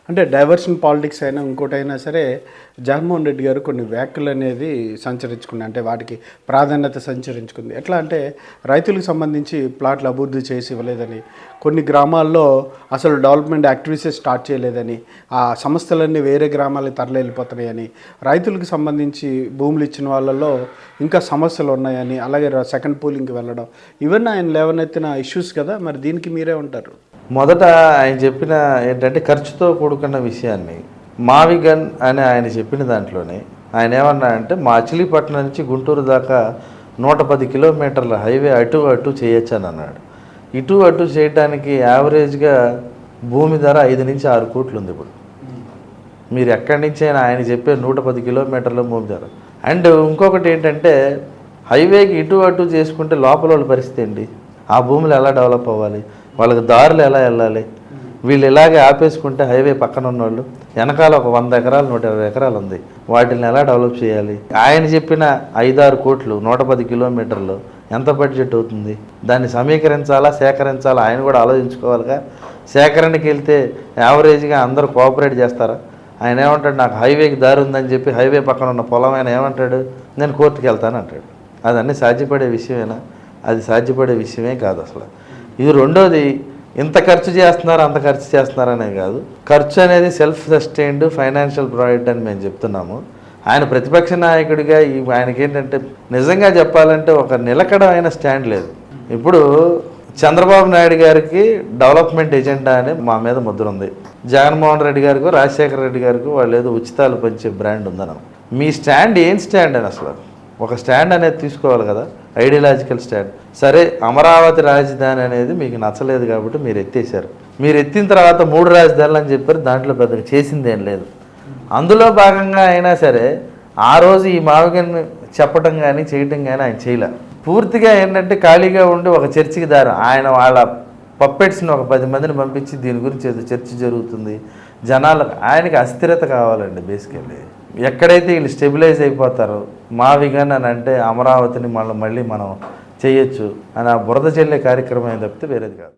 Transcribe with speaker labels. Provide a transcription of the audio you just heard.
Speaker 1: అంటే diversion politics అయినా ఇంకోటైనా సరే జగన్మోహన్ రెడ్డి గారు కొన్ని వ్యాఖ్యలు అనేది సంచరించుకుంది, అంటే వాటికి ప్రాధాన్యత సంచరించుకుంది. ఎట్లా అంటే రైతులకు సంబంధించి ప్లాట్లు అభివృద్ధి చేసి ఇవ్వలేదని, కొన్ని గ్రామాల్లో అసలు డెవలప్మెంట్ యాక్టివిటీస్ స్టార్ట్ చేయలేదని, ఆ సంస్థలన్నీ వేరే గ్రామాలకు తరలి వెళ్ళిపోతున్నాయని, రైతులకు సంబంధించి భూములు ఇచ్చిన వాళ్ళల్లో ఇంకా సమస్యలు ఉన్నాయని, అలాగే సెకండ్ పూలింగ్కి వెళ్ళడం, ఇవన్నీ ఆయన లేవనెత్తిన ఇష్యూస్ కదా. మరి దీనికి మీరే ఉంటారు.
Speaker 2: మొదట ఆయన చెప్పిన ఏంటంటే ఖర్చుతో కూడుకున్న విషయాన్ని మావిగన్ అని ఆయన చెప్పిన దాంట్లోనే ఆయన ఏమన్నా అంటే మచిలీపట్నం నుంచి గుంటూరు దాకా 110 కిలోమీటర్ల హైవే అటు చేయొచ్చు అని అన్నాడు. అటు చేయడానికి యావరేజ్గా భూమి ధర 5 నుంచి 6 కోట్లు ఉంది. ఇప్పుడు మీరు ఎక్కడి నుంచి అయినా ఆయన చెప్పే 110 కిలోమీటర్ల భూమి ధర. అండ్ ఇంకొకటి ఏంటంటే హైవేకి అటు చేసుకుంటే లోపల వాళ్ళ పరిస్థితి ఏంటి, ఆ భూములు ఎలా డెవలప్ అవ్వాలి, వాళ్ళకి దారులు ఎలా వెళ్ళాలి, వీళ్ళు ఇలాగే ఆపేసుకుంటే హైవే పక్కన ఉన్నవాళ్ళు వెనకాల ఒక 100 ఎకరాలు 120 ఎకరాలు ఉంది, వాటిని ఎలా డెవలప్ చేయాలి. ఆయన చెప్పిన 5-6 కోట్లు 110 కిలోమీటర్లు ఎంత బడ్జెట్ అవుతుంది, దాన్ని సమీకరించాలా సేకరించాలా ఆయన కూడా ఆలోచించుకోవాలిగా. సేకరణకి వెళ్తే యావరేజ్గా అందరూ కోఆపరేట్ చేస్తారా? ఆయన ఏమంటాడు, నాకు హైవేకి దారి ఉందని చెప్పి హైవే పక్కన ఉన్న పొలం ఆయన ఏమంటాడు, నేను కోర్టుకి వెళ్తాను అంటాడు. అదన్నీ సాధ్యపడే విషయమేనా? అది సాధ్యపడే విషయమే కాదు అసలు. ఇది రెండోది, ఇంత ఖర్చు చేస్తున్నారు అంత ఖర్చు చేస్తున్నారనే కాదు, ఖర్చు అనేది సెల్ఫ్ సస్టైన్డ్ ఫైనాన్షియల్ ప్రాజెక్ట్ అని మేము చెప్తున్నాము. ఆయన ప్రతిపక్ష నాయకుడిగా ఆయనకి ఏంటంటే నిజంగా చెప్పాలంటే ఒక నిలకడమైన స్టాండ్ లేదు. ఇప్పుడు చంద్రబాబు నాయుడు గారికి డెవలప్మెంట్ ఎజెండా అని మా మీద ముద్ర ఉంది, జగన్మోహన్ రెడ్డి గారికి రాజశేఖర రెడ్డి గారికి వాళ్ళు ఏదో ఉచితాలు పంచే బ్రాండ్ ఉందన్న. మీ స్టాండ్ ఏం స్టాండ్ అని అసలు ఒక స్టాండ్ అనేది తీసుకోవాలి కదా, ఐడియాలజికల్ స్టాండ్. సరే, అమరావతి రాజధాని అనేది మీకు నచ్చలేదు కాబట్టి మీరు ఎత్తేసారు. మీరు ఎత్తిన తర్వాత 3 రాజధానులు అని చెప్పారు, దాంట్లో పెద్దగా చేసిందేం లేదు. అందులో భాగంగా అయినా సరే ఆ రోజు ఈ మావిగన్ చెప్పడం కానీ చేయటం కానీ ఆయన చేయలే. పూర్తిగా ఏంటంటే ఖాళీగా ఉండి ఒక చర్చికి దారి, ఆయన వాళ్ళ పప్పెట్స్ని ఒక 10 మందిని పంపించి దీని గురించి ఏదో చర్చ జరుగుతుంది, జనాలకు ఆయనకి అస్థిరత కావాలండి బేసికల్లీ. ఎక్కడైతే వీళ్ళు స్టెబిలైజ్ అయిపోతారో మావిగన్ అని అంటే అమరావతిని మళ్ళీ మనం చేయొచ్చు అని ఆ బురద చెల్లే కార్యక్రమం తప్పితే వేరేది కాదు.